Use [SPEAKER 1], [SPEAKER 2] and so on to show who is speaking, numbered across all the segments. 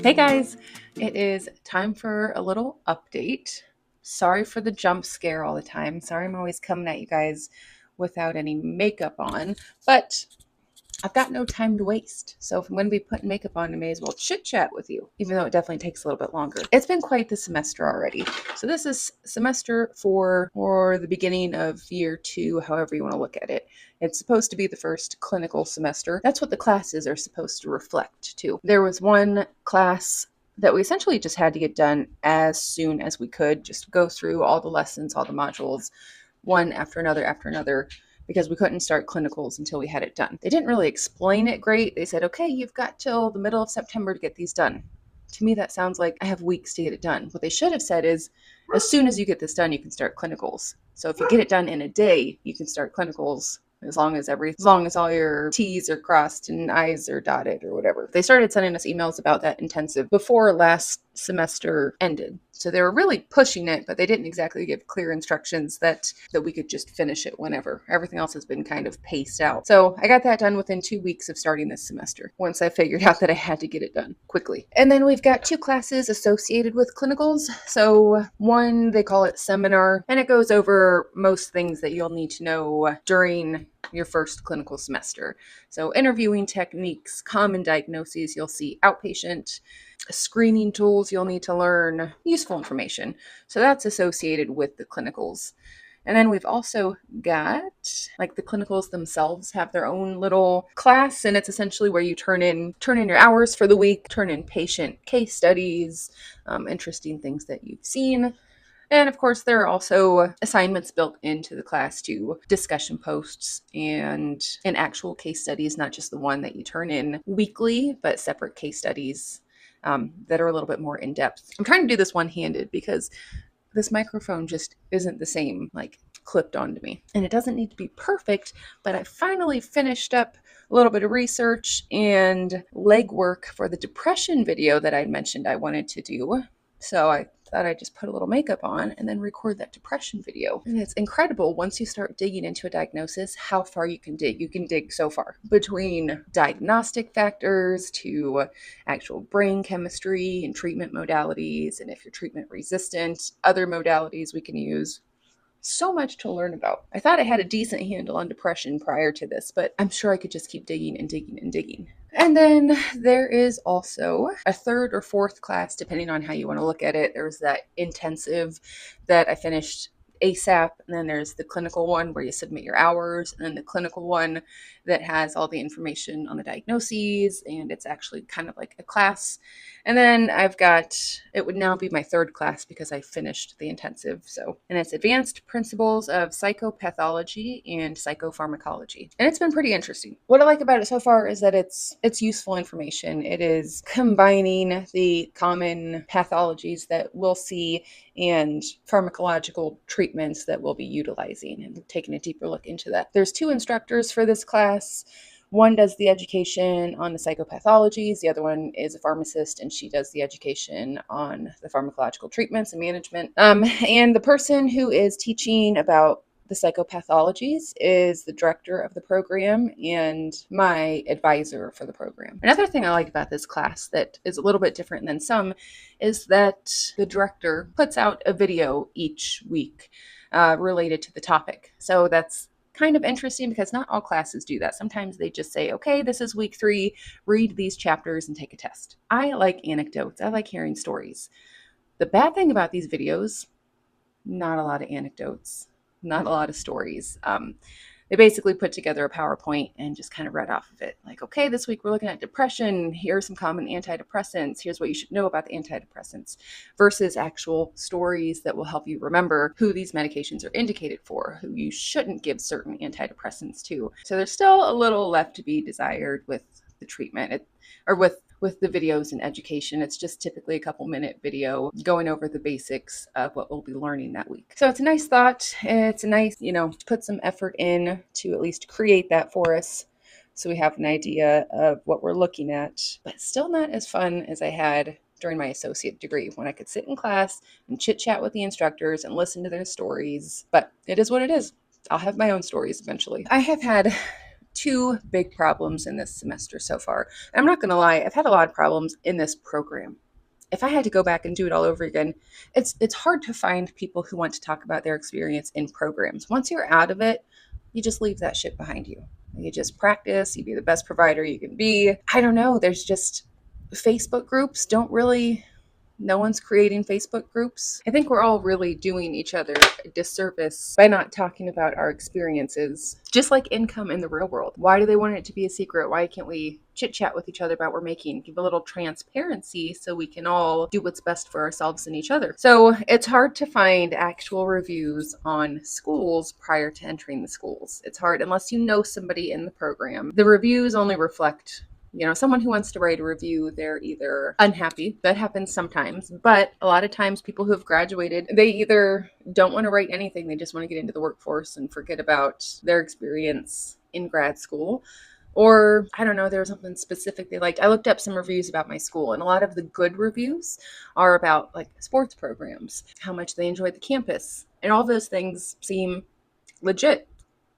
[SPEAKER 1] Hey guys, it is time for a little update. Sorry for the jump scare all the time. Sorry I'm always coming at you guys without any makeup on, but I've got no time to waste. So if I'm going to be putting makeup on, I may as well chit chat with you, even though it definitely takes a little bit longer. It's been quite the semester already. So this is semester 4 or the beginning of year 2, however you want to look at it. It's supposed to be the first clinical semester. That's what the classes are supposed to reflect too. There was one class that we essentially just had to get done as soon as we could, just go through all the lessons, all the modules, one after another, because we couldn't start clinicals until we had it done. They didn't really explain it great. They said, okay, you've got till the middle of September to get these done. To me, that sounds like I have weeks to get it done. What they should have said is, as soon as you get this done, you can start clinicals. So if you get it done in a day, you can start clinicals as long as all your T's are crossed and I's are dotted or whatever. They started sending us emails about that intensive before last semester ended. So they were really pushing it, but they didn't exactly give clear instructions that we could just finish it whenever. Everything else has been kind of paced out. So I got that done within 2 weeks of starting this semester, once I figured out that I had to get it done quickly. And then we've got 2 classes associated with clinicals. So one, they call it seminar, and it goes over most things that you'll need to know during your first clinical semester. So interviewing techniques, common diagnoses you'll see outpatient, screening tools you'll need to learn, useful information. So that's associated with the clinicals. And then we've also got, like, the clinicals themselves have their own little class, and it's essentially where you turn in your hours for the week, turn in patient case studies, interesting things that you've seen. And of course, there are also assignments built into the class to discussion posts and actual case studies, not just the one that you turn in weekly, but separate case studies that are a little bit more in depth. I'm trying to do this one-handed because this microphone just isn't the same, like, clipped onto me. And it doesn't need to be perfect, but I finally finished up a little bit of research and legwork for the depression video that I mentioned I wanted to do. So I thought I'd just put a little makeup on and then record that depression video. And it's incredible once you start digging into a diagnosis how far you can dig. You can dig so far between diagnostic factors to actual brain chemistry and treatment modalities. And if you're treatment resistant, other modalities we can use. So much to learn about. I thought I had a decent handle on depression prior to this, but I'm sure I could just keep digging and digging and digging. And then there is also a 3rd or 4th class, depending on how you want to look at it. There's that intensive that I finished ASAP, and then there's the clinical one where you submit your hours, and then the clinical one that has all the information on the diagnoses, and it's actually kind of like a class. And then it would now be my 3rd class because I finished the intensive. And it's Advanced Principles of Psychopathology and Psychopharmacology. And it's been pretty interesting. What I like about it so far is that it's useful information. It is combining the common pathologies that we'll see and pharmacological treatments that we'll be utilizing, and taking a deeper look into that. There's 2 instructors for this class. One does the education on the psychopathologies. The other one is a pharmacist, and she does the education on the pharmacological treatments and management. And the person who is teaching about the psychopathologies is the director of the program and my advisor for the program. Another thing I like about this class that is a little bit different than some is that the director puts out a video each week related to the topic. So that's kind of interesting because not all classes do that. Sometimes they just say, okay, this is week 3, read these chapters and take a test. I like anecdotes. I like hearing stories. The bad thing about these videos, not a lot of anecdotes, not a lot of stories. They basically put together a PowerPoint and just kind of read off of it. Like, okay, this week we're looking at depression. Here are some common antidepressants. Here's what you should know about the antidepressants, versus actual stories that will help you remember who these medications are indicated for, who you shouldn't give certain antidepressants to. So there's still a little left to be desired with the treatment, with the videos and education. It's just typically a couple-minute video going over the basics of what we'll be learning that week. So it's a nice thought. It's a nice, put some effort in to at least create that for us so we have an idea of what we're looking at, but still not as fun as I had during my associate degree when I could sit in class and chit chat with the instructors and listen to their stories. But it is what it is. I'll have my own stories eventually. I have had two big problems in this semester so far. I'm not going to lie, I've had a lot of problems in this program. If I had to go back and do it all over again, it's hard to find people who want to talk about their experience in programs. Once you're out of it, you just leave that shit behind you. You just practice, you be the best provider you can be. I don't know, there's just Facebook groups don't really, no one's creating Facebook groups. I think we're all really doing each other a disservice by not talking about our experiences. Just like income in the real world. Why do they want it to be a secret? Why can't we chit chat with each other about what we're making? Give a little transparency so we can all do what's best for ourselves and each other. So it's hard to find actual reviews on schools prior to entering the schools. It's hard unless you know somebody in the program. The reviews only reflect, someone who wants to write a review, they're either unhappy. That happens sometimes. But a lot of times people who have graduated, they either don't want to write anything. They just want to get into the workforce and forget about their experience in grad school. Or, I don't know, there was something specific they liked. I looked up some reviews about my school, and a lot of the good reviews are about like sports programs, how much they enjoyed the campus. And all those things seem legit.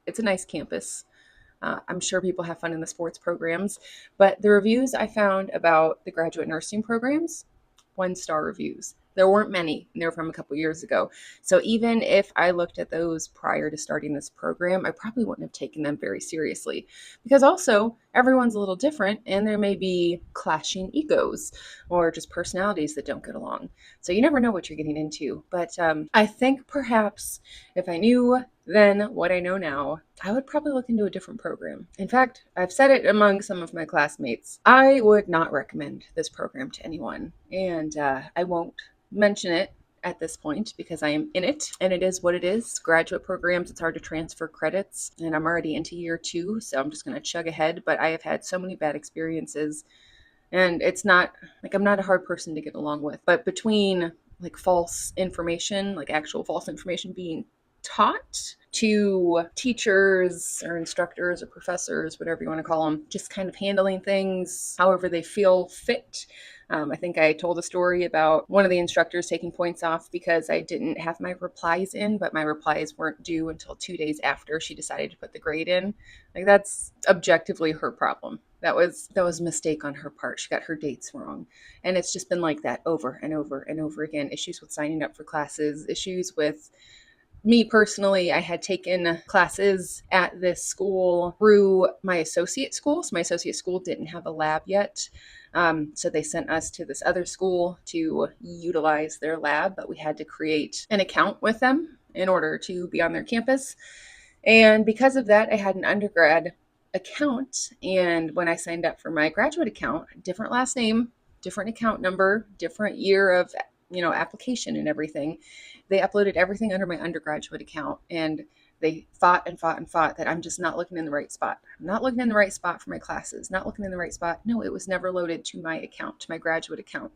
[SPEAKER 1] It's a nice campus. I'm sure people have fun in the sports programs, but the reviews I found about the graduate nursing programs, 1-star reviews. There weren't many, and they were from a couple years ago. So even if I looked at those prior to starting this program, I probably wouldn't have taken them very seriously, because also everyone's a little different and there may be clashing egos or just personalities that don't get along. So you never know what you're getting into. But I think perhaps if I knew then what I know now, I would probably look into a different program. In fact, I've said it among some of my classmates. I would not recommend this program to anyone, and I won't mention it at this point because I am in it and it is what it is. Graduate programs, it's hard to transfer credits, and I'm already into year 2, so I'm just going to chug ahead. But I have had so many bad experiences, and it's not like I'm not a hard person to get along with, but between like false information, like actual false information being taught to teachers or instructors or professors, whatever you want to call them, just kind of handling things however they feel fit. I think I told a story about one of the instructors taking points off because I didn't have my replies in, but my replies weren't due until 2 days after she decided to put the grade in. Like, that's objectively her problem. That was a mistake on her part. She got her dates wrong. And it's just been like that over and over and over again. Issues with signing up for classes, issues with me personally. I had taken classes at this school through my associate school. So my associate school didn't have a lab yet. So they sent us to this other school to utilize their lab, but we had to create an account with them in order to be on their campus. And because of that, I had an undergrad account. And when I signed up for my graduate account, different last name, different account number, different year of application and everything. They uploaded everything under my undergraduate account, and they fought and fought and fought that I'm just not looking in the right spot. I'm not looking in the right spot for my classes, not looking in the right spot. No, it was never loaded to my account, to my graduate account.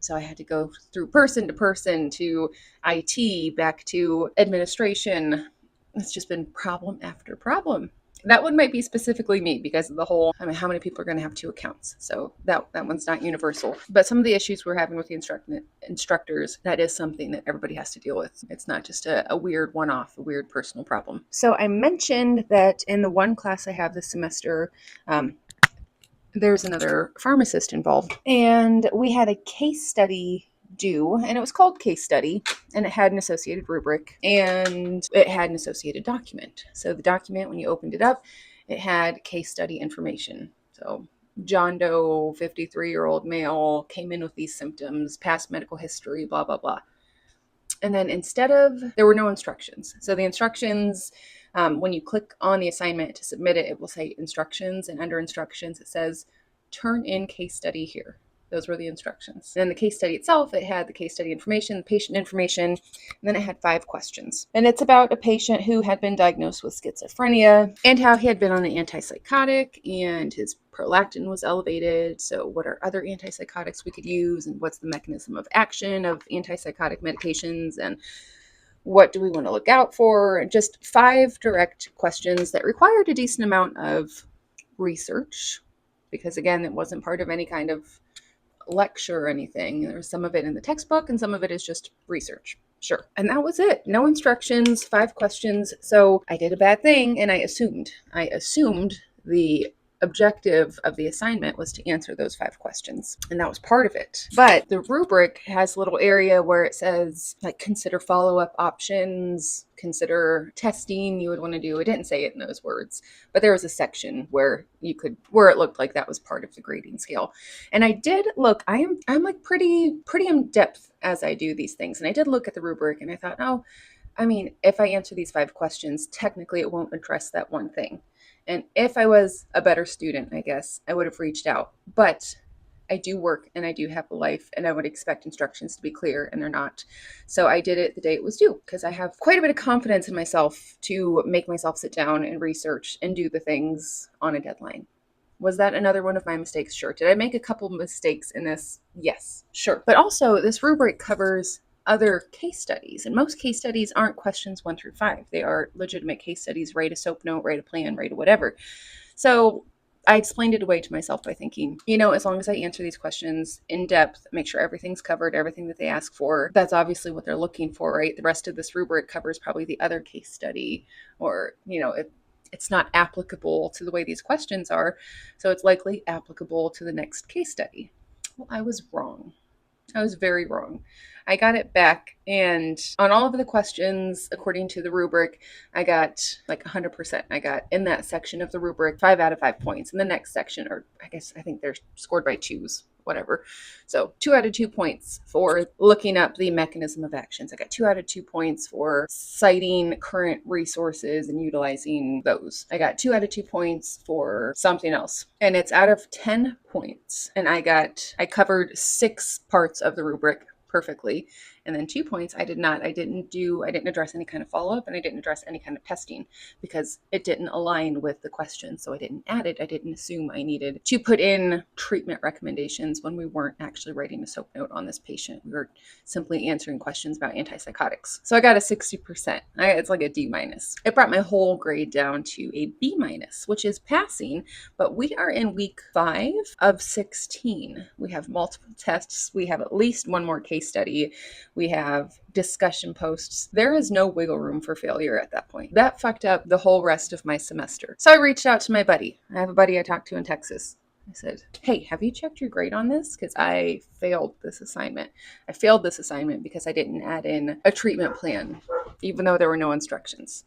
[SPEAKER 1] So I had to go through person to person, to IT, back to administration. It's just been problem after problem. That one might be specifically me because of the whole, how many people are going to have 2 accounts? So that one's not universal. But some of the issues we're having with the instructors, that is something that everybody has to deal with. It's not just a weird one-off, a weird personal problem. So I mentioned that in the one class I have this semester, there's another pharmacist involved. And we had a case study due, and it was called case study, and it had an associated rubric and it had an associated document. So the document, when you opened it up, it had case study information. So John Doe, 53-year-old male, came in with these symptoms, past medical history, blah, blah, blah. And then there were no instructions. So the instructions, when you click on the assignment to submit it, it will say instructions, and under instructions, it says, turn in case study here. Those were the instructions. Then the case study itself, it had the case study information, the patient information, and then it had 5 questions. And it's about a patient who had been diagnosed with schizophrenia and how he had been on an antipsychotic and his prolactin was elevated. So what are other antipsychotics we could use, and what's the mechanism of action of antipsychotic medications, and what do we want to look out for? Just 5 direct questions that required a decent amount of research, because again, it wasn't part of any kind of lecture or anything. There's some of it in the textbook and some of it is just research. Sure. And that was it. No instructions, 5 questions. So I did a bad thing and I assumed. The objective of the assignment was to answer those 5 questions. And that was part of it. But the rubric has a little area where it says, like, consider follow up options, consider testing you would want to do. It didn't say it in those words, but there was a section where where it looked like that was part of the grading scale. And I did look, I'm like pretty in depth as I do these things. And I did look at the rubric and I thought, oh, I mean, if I answer these 5 questions, technically it won't address that one thing. And if I was a better student, I guess I would have reached out. But I do work and I do have a life, and I would expect instructions to be clear, and they're not. So I did it the day it was due because I have quite a bit of confidence in myself to make myself sit down and research and do the things on a deadline. Was that another one of my mistakes? Sure. Did I make a couple mistakes in this? Yes, sure. But also, this rubric covers other case studies, and most case studies aren't questions 1 through 5. They are legitimate case studies. Write a SOAP note, write a plan, write a whatever. So I explained it away to myself by thinking, as long as I answer these questions in depth, make sure everything's covered, everything that they ask for, that's obviously what they're looking for, right? The rest of this rubric covers probably the other case study, or, it's not applicable to the way these questions are, so it's likely applicable to the next case study. Well, I was wrong. I was very wrong. I got it back, and on all of the questions, according to the rubric, I got like 100%. I got in that section of the rubric 5 out of 5 points. In the next section, or I think they're scored by twos, whatever. So 2 out of 2 points for looking up the mechanism of actions. I got 2 out of 2 points for citing current resources and utilizing those. I got 2 out of 2 points for something else. And it's out of 10 points. And I covered 6 parts of the rubric perfectly. And then 2 points I didn't address any kind of follow-up, and I didn't address any kind of testing because it didn't align with the question. So I didn't add it. I didn't assume I needed to put in treatment recommendations when we weren't actually writing a SOAP note on this patient. We were simply answering questions about antipsychotics. So I got a 60%. It's like a D minus. It brought my whole grade down to a B minus, which is passing, but we are in week 5 of 16. We have multiple tests. We have at least one more case study. We have discussion posts. There is no wiggle room for failure at that point. That fucked up the whole rest of my semester. So I reached out to my buddy. I have a buddy I talked to in Texas. I said, hey, have you checked your grade on this? Because I failed this assignment. I failed this assignment because I didn't add in a treatment plan, even though there were no instructions.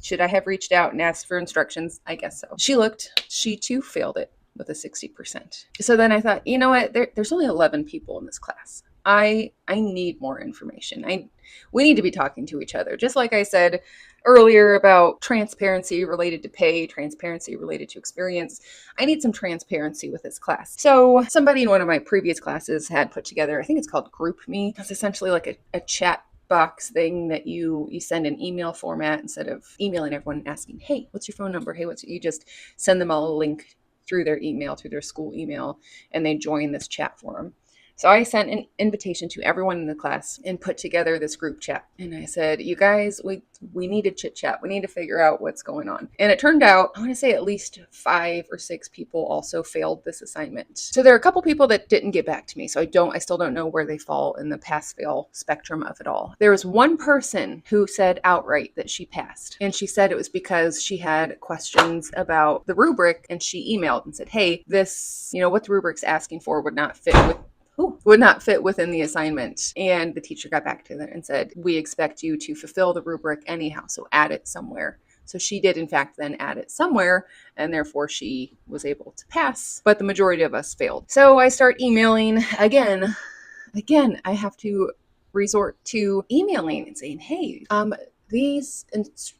[SPEAKER 1] Should I have reached out and asked for instructions? I guess so. She looked. She too failed it with a 60%. So then I thought, you know what? There's only 11 people in this class. I need more information. We need to be talking to each other. Just like I said earlier about transparency related to pay, transparency related to experience, I need some transparency with this class. So somebody in one of my previous classes had put together, I think it's called GroupMe. It's essentially like a chat box thing that you send in email format instead of emailing everyone and asking, hey, what's your phone number? Hey, you just send them all a link through their email, through their school email, and they join this chat forum. So I sent an invitation to everyone in the class and put together this group chat. And I said, you guys, we need to chit chat. We need to figure out what's going on. And it turned out, I want to say at least 5 or 6 people also failed this assignment. So there are a couple people that didn't get back to me. So I still don't know where they fall in the pass-fail spectrum of it all. There was one person who said outright that she passed. And she said it was because she had questions about the rubric, and she emailed and said, hey, this, what the rubric's asking for would not fit within the assignment. And the teacher got back to them and said, we expect you to fulfill the rubric anyhow, so add it somewhere. So she did, in fact, then add it somewhere, and therefore she was able to pass, but the majority of us failed. So I start emailing again. I have to resort to emailing and saying, hey,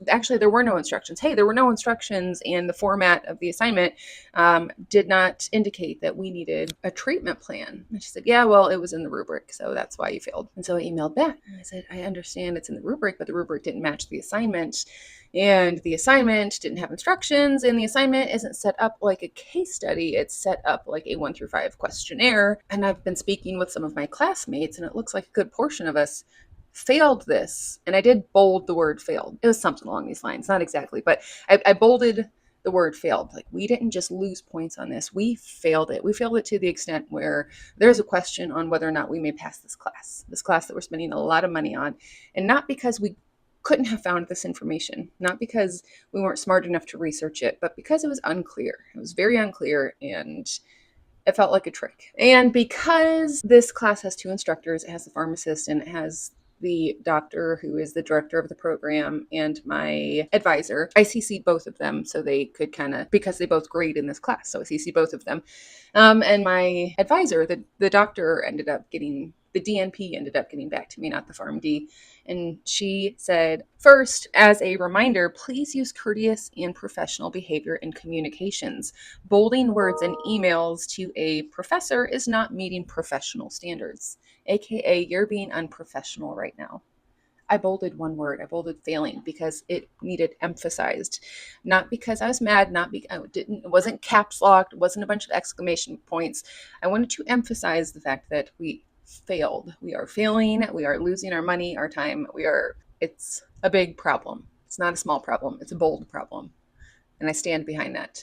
[SPEAKER 1] actually there were no instructions. Hey, there were no instructions, and the format of the assignment did not indicate that we needed a treatment plan. And she said, yeah, well, it was in the rubric, so that's why you failed. And so I emailed back and I said, I understand it's in the rubric, but the rubric didn't match the assignment, and the assignment didn't have instructions, and the assignment isn't set up like a case study. It's set up like a 1 through 5 questionnaire. And I've been speaking with some of my classmates, and it looks like a good portion of us failed this. And I did bold the word failed. It was something along these lines, not exactly, but I bolded the word failed. Like, we didn't just lose points on this, we failed it. We failed it to the extent where there's a question on whether or not we may pass this class that we're spending a lot of money on. And not because we couldn't have found this information, not because we weren't smart enough to research it, but because it was unclear. It was very unclear, and it felt like a trick. And because this class has two instructors, it has the pharmacist and it has the doctor who is the director of the program and my advisor, I CC'd both of them so they could kind of, because they both grade in this class, so I CC'd both of them. And my advisor, the doctor, ended up getting, the DNP ended up getting back to me, not the PharmD. And she said, first, as a reminder, please use courteous and professional behavior in communications. Bolding words in emails to a professor is not meeting professional standards, aka you're being unprofessional right now. I bolded one word. I bolded failing because it needed emphasized, not because I was mad, not because it wasn't caps locked, it wasn't a bunch of exclamation points. I wanted to emphasize the fact that we failed. We are failing. We are losing our money, our time. It's a big problem. It's not a small problem. It's a bold problem. And I stand behind that.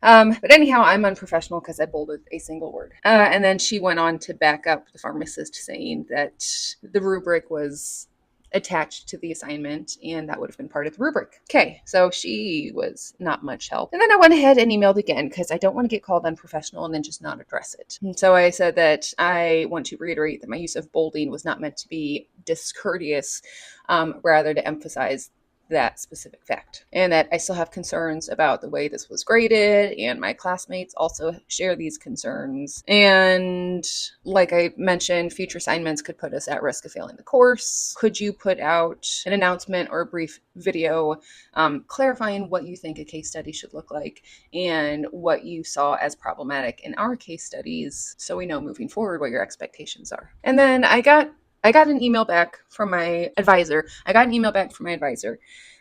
[SPEAKER 1] But anyhow, I'm unprofessional because I bolded a single word. And then she went on to back up the pharmacist, saying that the rubric was attached to the assignment and that would have been part of the rubric. Okay, so she was not much help. And then I went ahead and emailed again because I don't want to get called unprofessional and then just not address it. And so I said that I want to reiterate that my use of bolding was not meant to be discourteous, rather to emphasize that specific fact, and that I still have concerns about the way this was graded, and my classmates also share these concerns. And like I mentioned, future assignments could put us at risk of failing the course. Could you put out an announcement or a brief video clarifying what you think a case study should look like and what you saw as problematic in our case studies, so we know moving forward what your expectations are? And then I got an email back from my advisor.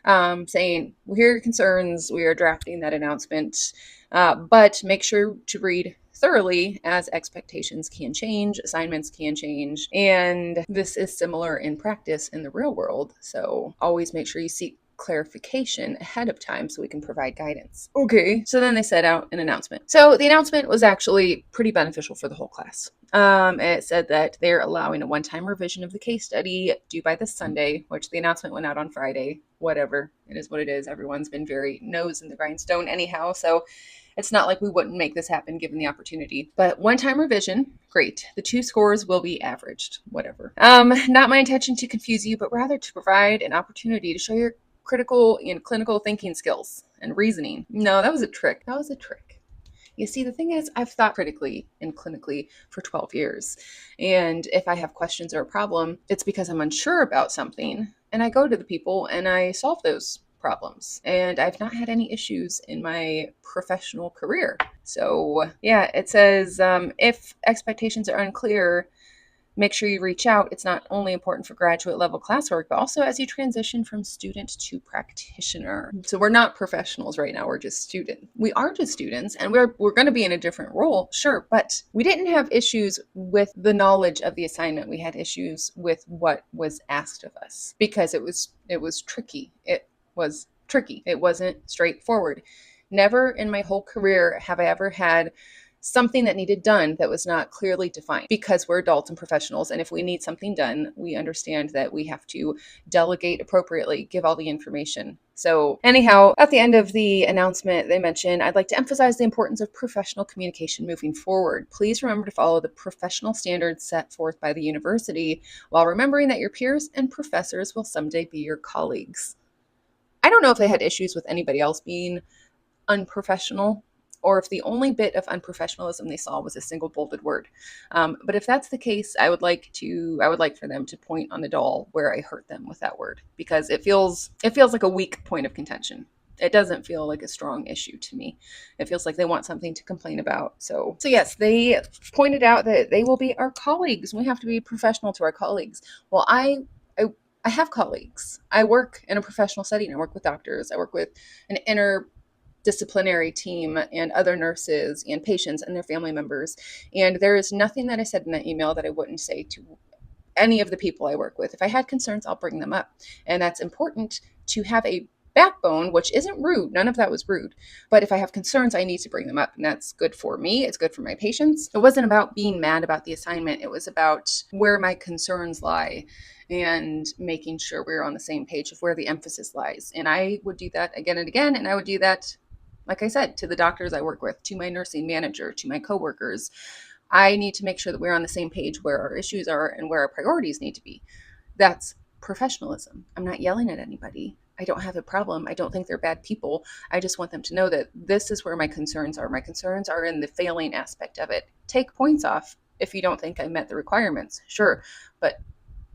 [SPEAKER 1] Saying, well, here are your concerns. We are drafting that announcement, but make sure to read thoroughly, as expectations can change, assignments can change, and this is similar in practice in the real world. So always make sure you seek clarification ahead of time so we can provide guidance. Okay, so then they set out an announcement. So the announcement was actually pretty beneficial for the whole class. It said that they're allowing a one-time revision of the case study due by this Sunday, which the announcement went out on Friday. Whatever, it is what it is. Everyone's been very nose in the grindstone anyhow, so it's not like we wouldn't make this happen given the opportunity. But one-time revision, great. The two scores will be averaged, whatever. Not my intention to confuse you, but rather to provide an opportunity to show your critical and clinical thinking skills and reasoning. No, that was a trick. You see, the thing is, I've thought critically and clinically for 12 years. And if I have questions or a problem, it's because I'm unsure about something. And I go to the people and I solve those problems. And I've not had any issues in my professional career. So yeah, it says, if expectations are unclear, make sure you reach out. It's not only important for graduate level classwork, but also as you transition from student to practitioner. So we're not professionals right now. We're just students. We are just students, and we're going to be in a different role, sure, but we didn't have issues with the knowledge of the assignment. We had issues with what was asked of us because it was tricky. It was tricky. It wasn't straightforward. Never in my whole career have I ever had something that needed done that was not clearly defined, because we're adults and professionals. And if we need something done, we understand that we have to delegate appropriately, give all the information. So anyhow, at the end of the announcement, they mentioned, I'd like to emphasize the importance of professional communication moving forward. Please remember to follow the professional standards set forth by the university while remembering that your peers and professors will someday be your colleagues. I don't know if they had issues with anybody else being unprofessional, or if the only bit of unprofessionalism they saw was a single bolded word. But if that's the case, I would like for them to point on the doll where I hurt them with that word, because it feels like a weak point of contention. It doesn't feel like a strong issue to me. It feels like they want something to complain about. So yes, they pointed out that they will be our colleagues. We have to be professional to our colleagues. Well, I have colleagues. I work in a professional setting. I work with doctors. I work with an interdisciplinary team and other nurses and patients and their family members. And there is nothing that I said in that email that I wouldn't say to any of the people I work with. If I had concerns, I'll bring them up. And that's important, to have a backbone, which isn't rude. None of that was rude. But if I have concerns, I need to bring them up. And that's good for me. It's good for my patients. It wasn't about being mad about the assignment. It was about where my concerns lie and making sure we're on the same page of where the emphasis lies. And I would do that again and again. And I would do that, like I said, to the doctors I work with, to my nursing manager, to my coworkers. I need to make sure that we're on the same page where our issues are and where our priorities need to be. That's professionalism. I'm not yelling at anybody. I don't have a problem. I don't think they're bad people. I just want them to know that this is where my concerns are. My concerns are in the failing aspect of it. Take points off if you don't think I met the requirements. Sure. But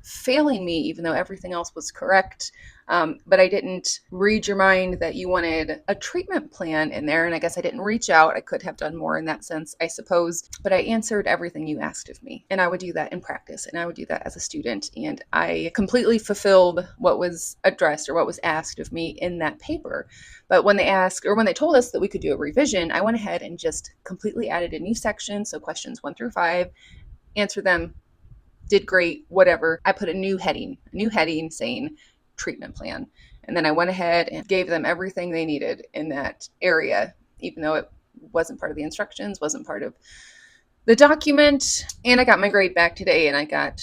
[SPEAKER 1] failing me, even though everything else was correct. But I didn't read your mind that you wanted a treatment plan in there. And I guess I didn't reach out. I could have done more in that sense, I suppose. But I answered everything you asked of me. And I would do that in practice. And I would do that as a student. And I completely fulfilled what was addressed or what was asked of me in that paper. But when they asked, or when they told us that we could do a revision, I went ahead and just completely added a new section. So questions 1 through 5, answer them, did great, whatever. I put a new heading saying treatment plan. And then I went ahead and gave them everything they needed in that area, even though it wasn't part of the instructions, wasn't part of the document. And I got my grade back today and I got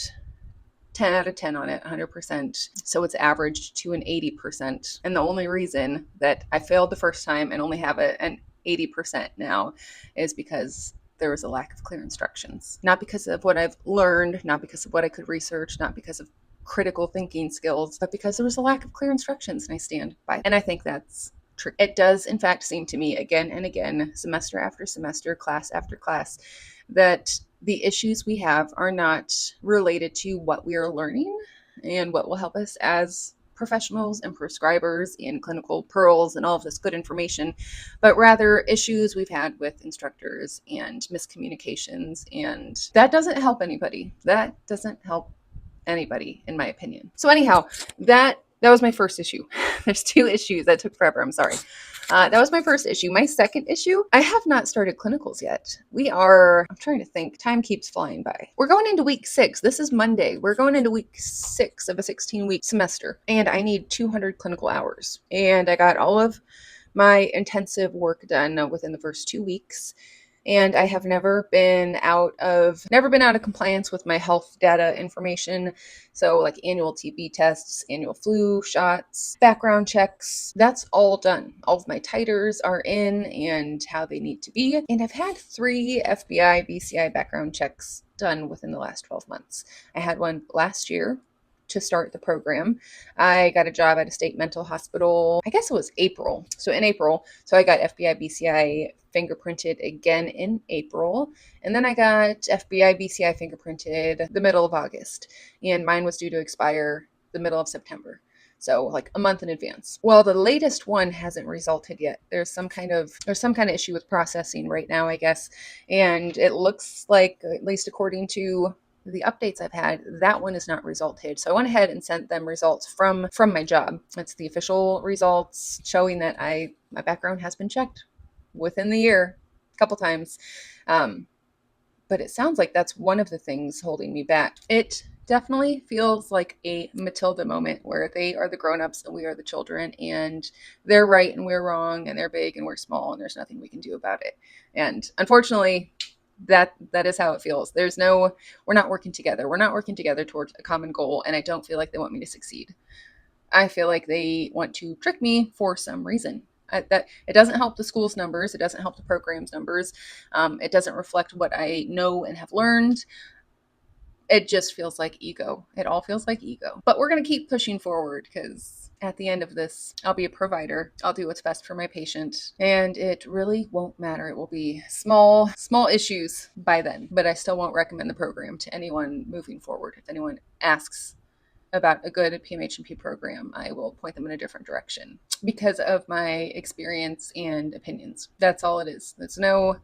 [SPEAKER 1] 10 out of 10 on it, 100%. So it's averaged to an 80%. And the only reason that I failed the first time and only have an 80% now is because there was a lack of clear instructions. Not because of what I've learned, not because of what I could research, not because of critical thinking skills, but because there was a lack of clear instructions, and I stand by. And I think that's true. It does, in fact, seem to me again and again, semester after semester, class after class, that the issues we have are not related to what we are learning and what will help us as professionals and prescribers and clinical pearls and all of this good information, but rather issues we've had with instructors and miscommunications. And that doesn't help anybody. That doesn't help anybody, in my opinion. So anyhow, that was my first issue. There's 2 issues that took forever. I'm sorry. That was my first issue. My second issue, I have not started clinicals yet. I'm trying to think. Time keeps flying by. We're going into week 6. This is Monday. We're going into week 6 of a 16-week semester, and I need 200 clinical hours. And I got all of my intensive work done within the first 2 weeks. And I have never been out of compliance with my health data information. So like annual TB tests, annual flu shots, background checks, that's all done. All of my titers are in and how they need to be. And I've had 3 FBI, BCI background checks done within the last 12 months. I had one last year to start the program. I got a job at a state mental hospital. I guess it was April. So in April, I got FBI, BCI fingerprinted again in April. And then I got FBI, BCI fingerprinted the middle of August. And mine was due to expire the middle of September. So like a month in advance. Well, the latest one hasn't resulted yet. There's some kind of issue with processing right now, I guess. And it looks like, at least according to the updates I've had, that one is not resulted. So I went ahead and sent them results from my job. It's the official results showing that my background has been checked within the year a couple times. But it sounds like that's one of the things holding me back. It definitely feels like a Matilda moment where they are the grown-ups and we are the children, and they're right and we're wrong, and they're big and we're small, and there's nothing we can do about it. And unfortunately, that is how it feels. We're not working together. We're not working together towards a common goal, and I don't feel like they want me to succeed. I feel like they want to trick me for some reason. That it doesn't help the school's numbers. It doesn't help the program's numbers. It doesn't reflect what I know and have learned. It just feels like ego. It all feels like ego. But we're going to keep pushing forward because at the end of this, I'll be a provider. I'll do what's best for my patient. And it really won't matter. It will be small issues by then. But I still won't recommend the program to anyone moving forward. If anyone asks about a good PMHNP program, I will point them in a different direction because of my experience and opinions. That's all it is. There's no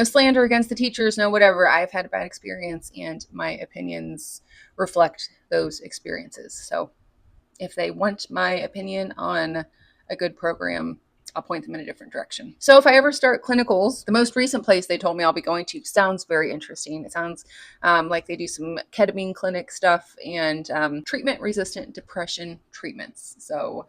[SPEAKER 1] slander against the teachers, no whatever. I've had a bad experience and my opinions reflect those experiences. So if they want my opinion on a good program, I'll point them in a different direction. So if I ever start clinicals, the most recent place they told me I'll be going to sounds very interesting. It sounds like they do some ketamine clinic stuff and treatment-resistant depression treatments. So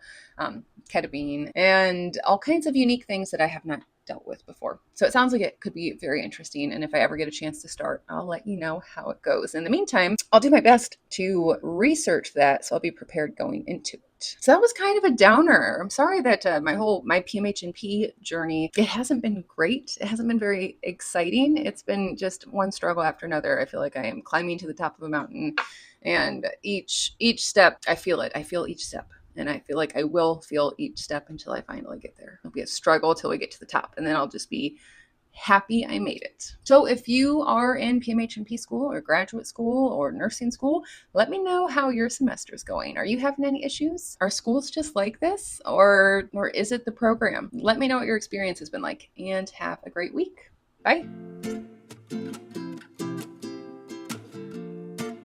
[SPEAKER 1] ketamine and all kinds of unique things that I have not dealt with before. So it sounds like it could be very interesting. And if I ever get a chance to start, I'll let you know how it goes. In the meantime, I'll do my best to research that so I'll be prepared going into it. So that was kind of a downer. I'm sorry that my PMHNP journey, it hasn't been great. It hasn't been very exciting. It's been just one struggle after another. I feel like I am climbing to the top of a mountain, and each step, I feel it. I feel each step. And I feel like I will feel each step until I finally get there. It'll be a struggle till we get to the top, and then I'll just be happy I made it. So if you are in PMHNP school or graduate school or nursing school, let me know how your semester is going. Are you having any issues? Are schools just like this, or is it the program? Let me know what your experience has been like, and have a great week. Bye.